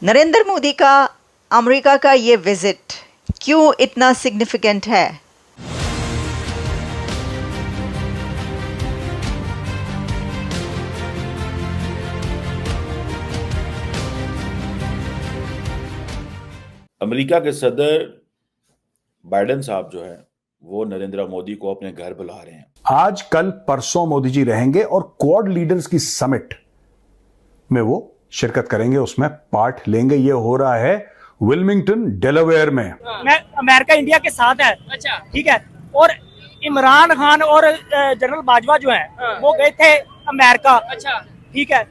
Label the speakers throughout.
Speaker 1: नरेंद्र मोदी का अमेरिका का ये विजिट क्यों इतना सिग्निफिकेंट है?
Speaker 2: अमेरिका के सदर बाइडेन साहब जो है वो नरेंद्र मोदी को अपने घर बुला रहे हैं।
Speaker 3: आज कल परसों मोदी जी रहेंगे और क्वाड लीडर्स की समिट में वो शिरकत करेंगे, उसमें पार्ट लेंगे। ये हो रहा है विल्मिंगटन, डेलावेयर में।
Speaker 4: मैं अमेरिका इंडिया के साथ है। अच्छा, ठीक है। और इमरान खान और जनरल बाजवा जो हैं वो गए थे अमेरिका। अच्छा, ठीक है।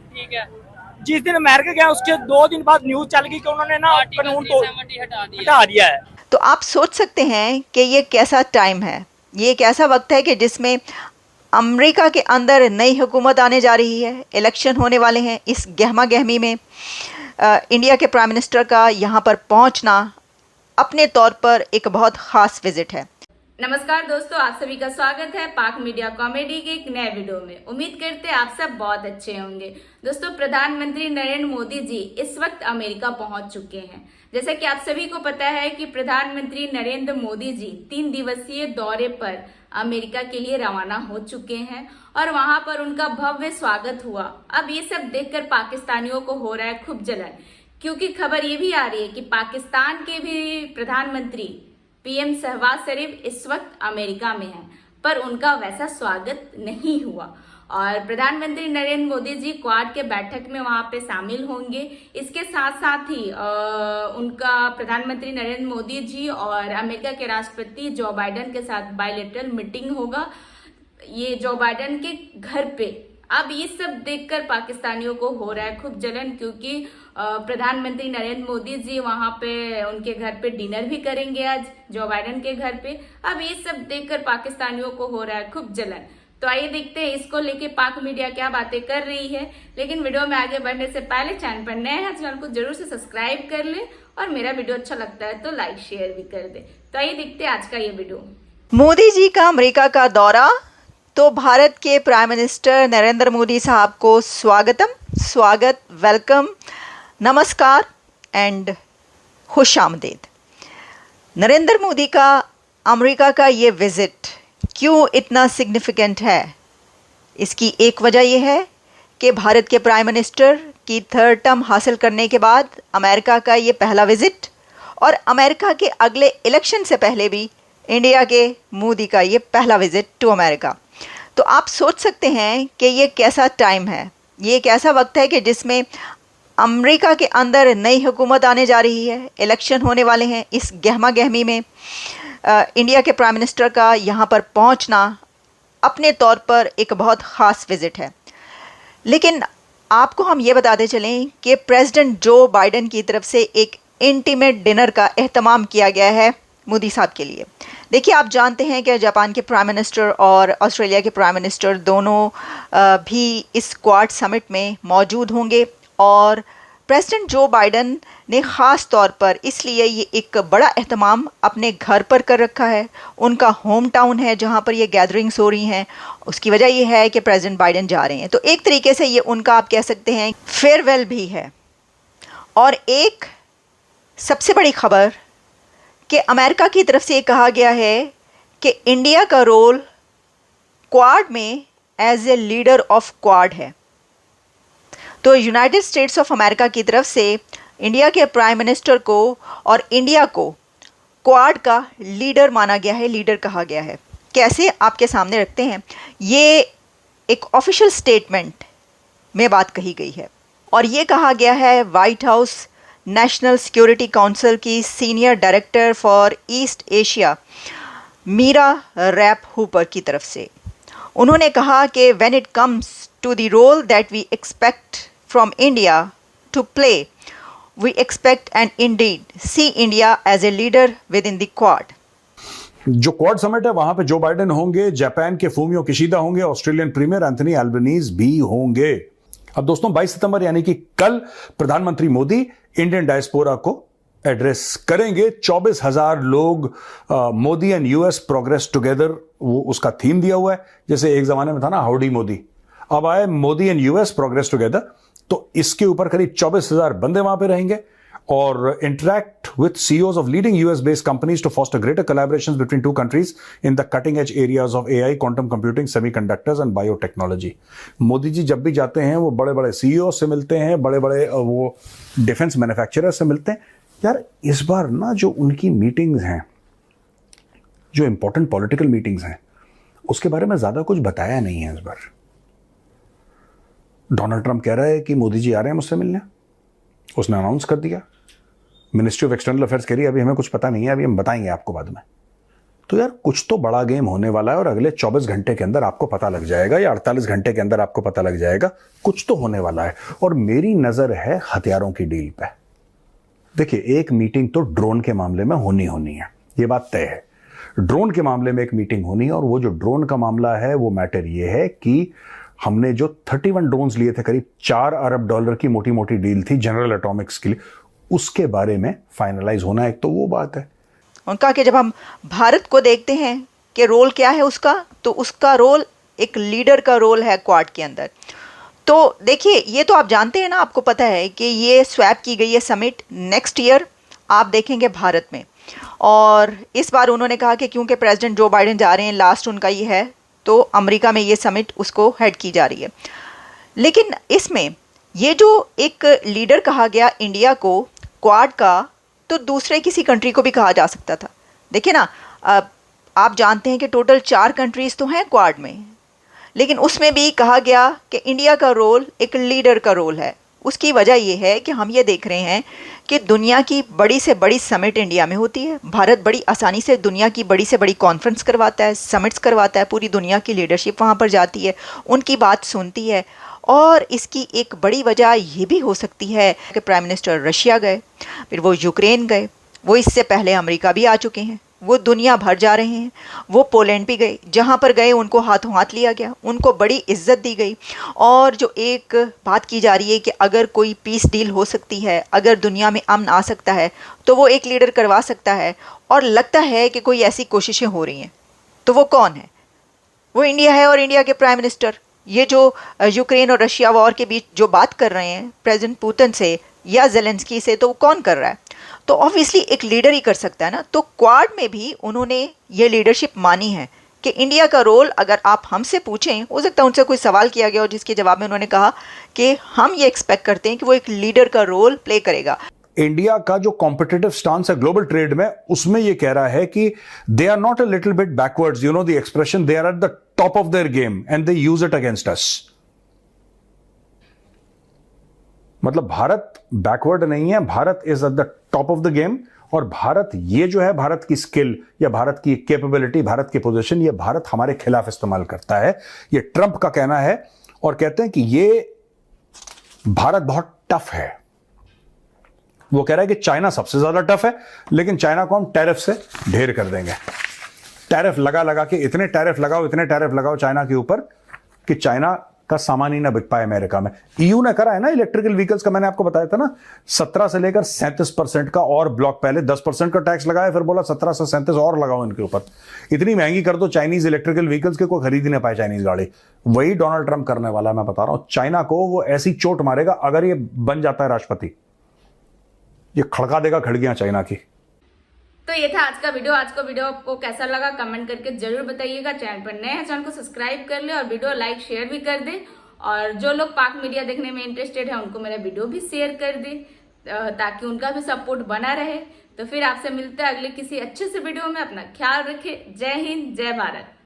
Speaker 4: जिस दिन अमेरिका गया उसके 2 दिन बाद न्यूज चल गई कि उन्होंने ना कानून को हटा दिया है।
Speaker 1: तो आप सोच सकते हैं कि ये कैसा टाइम है, ये एक ऐसा वक्त है कि जिसमें अमेरिका के अंदर नई हुकूमत आने जा रही है, इलेक्शन होने वाले हैं। इस गहमा गहमी में इंडिया के प्राइम मिनिस्टर का यहाँ पर पहुँचना अपने तौर पर एक बहुत ख़ास विजिट है।
Speaker 5: नमस्कार दोस्तों, आप सभी का स्वागत है पाक मीडिया कॉमेडी के एक नए वीडियो में। उम्मीद करते हैं आप सब बहुत अच्छे होंगे। दोस्तों, प्रधानमंत्री नरेंद्र मोदी जी इस वक्त अमेरिका पहुंच चुके हैं। जैसा कि आप सभी को पता है कि प्रधानमंत्री नरेंद्र मोदी जी 3 दिवसीय दौरे पर अमेरिका के लिए रवाना हो चुके हैं और वहां पर उनका भव्य स्वागत हुआ। अब ये सब देखकर पाकिस्तानियों को हो रहा है खूब जलन, क्योंकि खबर ये भी आ रही है कि पाकिस्तान के भी प्रधानमंत्री पीएम शहबाज शरीफ इस वक्त अमेरिका में हैं, पर उनका वैसा स्वागत नहीं हुआ। और प्रधानमंत्री नरेंद्र मोदी जी क्वाड के बैठक में वहां पे शामिल होंगे। इसके साथ साथ ही उनका प्रधानमंत्री नरेंद्र मोदी जी और अमेरिका के राष्ट्रपति जो बाइडेन के साथ बायलैटरल मीटिंग होगा, ये जो बाइडेन के घर पे। अब ये सब देखकर पाकिस्तानियों को हो रहा है खूब जलन, क्योंकि प्रधानमंत्री नरेंद्र मोदी जी वहां पे उनके घर पे डिनर भी करेंगे आज जो बाइडेन के घर पे। अब ये सब देखकर पाकिस्तानियों को हो रहा है खूब जलन। तो आइए देखते हैं इसको लेके पाक मीडिया क्या बातें कर रही है। लेकिन वीडियो में आगे बढ़ने से पहले चैनल पर नए हैं, चैनल को जरूर से सब्सक्राइब कर ले और मेरा वीडियो अच्छा लगता है तो लाइक शेयर भी कर दे। तो आइए देखते हैं आज का ये वीडियो।
Speaker 1: मोदी जी का अमेरिका का दौरा, तो भारत के प्राइम मिनिस्टर नरेंद्र मोदी साहब को स्वागत, वेलकम, नमस्कार एंड खुश आमदीद। नरेंद्र मोदी का अमेरिका का ये विज़िट क्यों इतना सिग्निफिकेंट है? इसकी एक वजह यह है कि भारत के प्राइम मिनिस्टर की 3rd टर्म हासिल करने के बाद अमेरिका का ये पहला विज़िट, और अमेरिका के अगले इलेक्शन से पहले भी इंडिया के मोदी का ये पहला विज़िट टू अमेरिका। तो आप सोच सकते हैं कि ये कैसा टाइम है, ये एक ऐसा वक्त है कि जिसमें अमेरिका के अंदर नई हुकूमत आने जा रही है, इलेक्शन होने वाले हैं। इस गहमा गहमी में इंडिया के प्राइम मिनिस्टर का यहाँ पर पहुँचना अपने तौर पर एक बहुत ख़ास विज़िट है। लेकिन आपको हम ये बताते चलें कि प्रेसिडेंट जो बाइडेन की तरफ से एक इंटीमेट डिनर का एहतमाम किया गया है मोदी साहब के लिए। देखिए, आप जानते हैं कि जापान के प्राइम मिनिस्टर और ऑस्ट्रेलिया के प्राइम मिनिस्टर दोनों भी इस क्वाड समिट में मौजूद होंगे, और प्रेसिडेंट जो बाइडेन ने ख़ास तौर पर इसलिए ये एक बड़ा एहतमाम अपने घर पर कर रखा है। उनका होम टाउन है जहाँ पर ये गैदरिंग्स हो रही हैं। उसकी वजह ये है कि प्रेसिडेंट बाइडेन जा रहे हैं, तो एक तरीके से ये उनका आप कह सकते हैं फेयरवेल भी है। और एक सबसे बड़ी खबर कि अमेरिका की तरफ से ये कहा गया है कि इंडिया का रोल क्वाड में as a leader of Quad है। तो यूनाइटेड स्टेट्स ऑफ अमेरिका की तरफ से इंडिया के प्राइम मिनिस्टर को और इंडिया को क्वाड का लीडर माना गया है, लीडर कहा गया है। कैसे, आपके सामने रखते हैं। ये एक ऑफिशियल स्टेटमेंट में बात कही गई है, और ये कहा गया है White House National Security Council की senior director for East Asia Mira Rapp Hooper की तरफ से। उन्होंने कहा कि when it comes to the role that we expect from India to play, we expect and indeed see India as a leader within the Quad.
Speaker 3: जो quad summit है वहां पे जो बाइडेन होंगे, जापान के फूमियो किशिदा होंगे, Australian premiere Anthony Albanese भी होंगे। अब दोस्तों, 22 सितंबर यानी कि कल प्रधानमंत्री मोदी इंडियन डायस्पोरा को एड्रेस करेंगे। 24,000 लोग, Modi and US progress together, वो उसका थीम दिया हुआ है। जैसे एक जमाने में था ना हाउडी मोदी, अब आए Modi and US progress together. तो इसके ऊपर करीब 24,000 बंदे वहां पे रहेंगे। or interact with CEOs of leading US-based companies to foster greater collaborations between two countries in the cutting-edge areas of AI, quantum computing, semiconductors and biotechnology. Modi ji जब भी जाते हैं वो बड़े-बड़े CEO से मिलते हैं, बड़े-बड़े वो डिफेंस मैन्युफैक्चरर से मिलते हैं. यार इस बार ना जो उनकी मीटिंग्स हैं, जो इंपॉर्टेंट पॉलिटिकल मीटिंग्स हैं, उसके बारे में ज्यादा कुछ बताया नहीं है इस बार. डोनाल्ड ट्रंप कह रहा है कि मोदी जी आ रहे हैं मुझसे मिलने, उसने अनाउंस कर दिया. मिनिस्ट्री ऑफ एक्सटर्नल अफेयर्स कह रही है अभी हमें कुछ पता नहीं है, अभी हम बताएंगे आपको बाद में. तो यार कुछ तो बड़ा गेम होने वाला है और अगले 24 घंटे के अंदर आपको पता लग जाएगा या 48 घंटे के अंदर आपको पता लग जाएगा. कुछ तो होने वाला है और मेरी नजर है हथियारों की डील पे. देखिए एक मीटिंग तो ड्रोन के मामले में होनी है, ये बात तय है. ड्रोन के मामले में एक मीटिंग होनी है और वो जो ड्रोन का मामला है वो मैटर ये है कि हमने जो 31 ड्रोन्स लिए थे, करीब $4 अरब की मोटी मोटी डील थी जनरल एटॉमिक्स के लिए, उसके बारे में फाइनलाइज होना एक तो वो बात है.
Speaker 1: उनका कि जब हम भारत को देखते हैं कि रोल क्या है उसका, तो उसका रोल एक लीडर का रोल है क्वाड के अंदर. तो देखिए ये तो आप जानते हैं ना, आपको पता है कि ये स्वैप की गई है समिट नेक्स्ट ईयर आप देखेंगे भारत में. और इस बार उन्होंने कहा कि क्योंकि प्रेसिडेंट जो बाइडेन जा रहे हैं, लास्ट उनका ये है, तो अमेरिका में ये समिट उसको हेड की जा रही है. लेकिन इसमें ये जो एक लीडर कहा गया इंडिया को क्वाड का, तो दूसरे किसी कंट्री को भी कहा जा सकता था. देखिए ना, आप जानते हैं कि टोटल 4 कंट्रीज़ तो हैं क्वाड में, लेकिन उसमें भी कहा गया कि इंडिया का रोल एक लीडर का रोल है. उसकी वजह यह है कि हम ये देख रहे हैं कि दुनिया की बड़ी से बड़ी समिट इंडिया में होती है. भारत बड़ी आसानी से दुनिया की बड़ी से बड़ी कॉन्फ्रेंस करवाता है, समिट्स करवाता है, पूरी दुनिया की लीडरशिप वहाँ पर जाती है, उनकी बात सुनती है. और इसकी एक बड़ी वजह ये भी हो सकती है कि प्राइम मिनिस्टर रशिया गए, फिर वो यूक्रेन गए, वो इससे पहले अमेरिका भी आ चुके हैं, वो दुनिया भर जा रहे हैं, वो पोलैंड भी गए, जहाँ पर गए उनको हाथों हाथ लिया गया, उनको बड़ी इज्जत दी गई. और जो एक बात की जा रही है कि अगर कोई पीस डील हो सकती है, अगर दुनिया में अमन आ सकता है, तो वो एक लीडर करवा सकता है. और लगता है कि कोई ऐसी कोशिशें हो रही हैं. तो वो कौन है? वो इंडिया है और इंडिया के प्राइम मिनिस्टर. ये जो यूक्रेन और रशिया वॉर के बीच जो बात कर रहे हैं प्रेसिडेंट पुतिन से या जेलेंस्की से, तो वो कौन कर रहा है? तो ऑब्वियसली एक लीडर ही कर सकता है ना. तो क्वाड में भी उन्होंने ये लीडरशिप मानी है कि इंडिया का रोल, अगर आप हमसे पूछें, हो सकता है उनसे कोई सवाल किया गया और जिसके जवाब में उन्होंने कहा कि हम ये एक्सपेक्ट करते हैं कि वो एक लीडर का रोल प्ले करेगा.
Speaker 3: इंडिया का जो कॉम्पिटिटिव स्टांस है ग्लोबल ट्रेड में, उसमें ये कह रहा है कि they are not a little bit backwards, you know the expression, they are at the top of their game and they use it against us. मतलब भारत बैकवर्ड नहीं है, Bharat is at the top of the game. और भारत, ये जो है भारत की skill या भारत की कैपेबिलिटी, भारत की पोजीशन, ये भारत हमारे खिलाफ इस्तेमाल करता है. ये ट्रंप का कहना है और कहते हैं कि ये भारत बहुत टफ है. वो कह रहा है कि चाइना सबसे ज्यादा टफ है, लेकिन चाइना को हम टैरिफ से ढेर कर देंगे. टैरिफ लगा के इतने टैरिफ लगाओ चाइना के ऊपर कि चाइना का सामान ही ना बिक पाए अमेरिका में. ईयू ने करा है ना इलेक्ट्रिकल व्हीकल्स का, मैंने आपको बताया था ना, 17 से लेकर 37% का और ब्लॉक, पहले 10% का टैक्स लगाया, फिर बोला 17 से 37 और लगाओ इनके ऊपर. इतनी महंगी कर दो चाइनीज इलेक्ट्रिकल व्हीकल्स के कोई खरीद ही ना पाए चाइनीज गाड़ी. वही डोनाल्ड ट्रंप करने वाला है. मैं बता रहा हूं, चाइना को वो ऐसी चोट मारेगा अगर ये बन जाता है राष्ट्रपति, ये खड़का देगा खिड़कियां चाइना की.
Speaker 5: तो ये था आज का वीडियो. आज का वीडियो आपको कैसा लगा कमेंट करके जरूर बताइएगा. चैनल पर नए हैं, चैनल को सब्सक्राइब कर ले और वीडियो लाइक शेयर भी कर दे. और जो लोग पाक मीडिया देखने में इंटरेस्टेड है उनको मेरा वीडियो भी शेयर कर दे, ताकि उनका भी सपोर्ट बना रहे. तो फिर आपसे मिलते हैं अगले किसी अच्छे से वीडियो में. अपना ख्याल रखें. जय हिंद, जय भारत.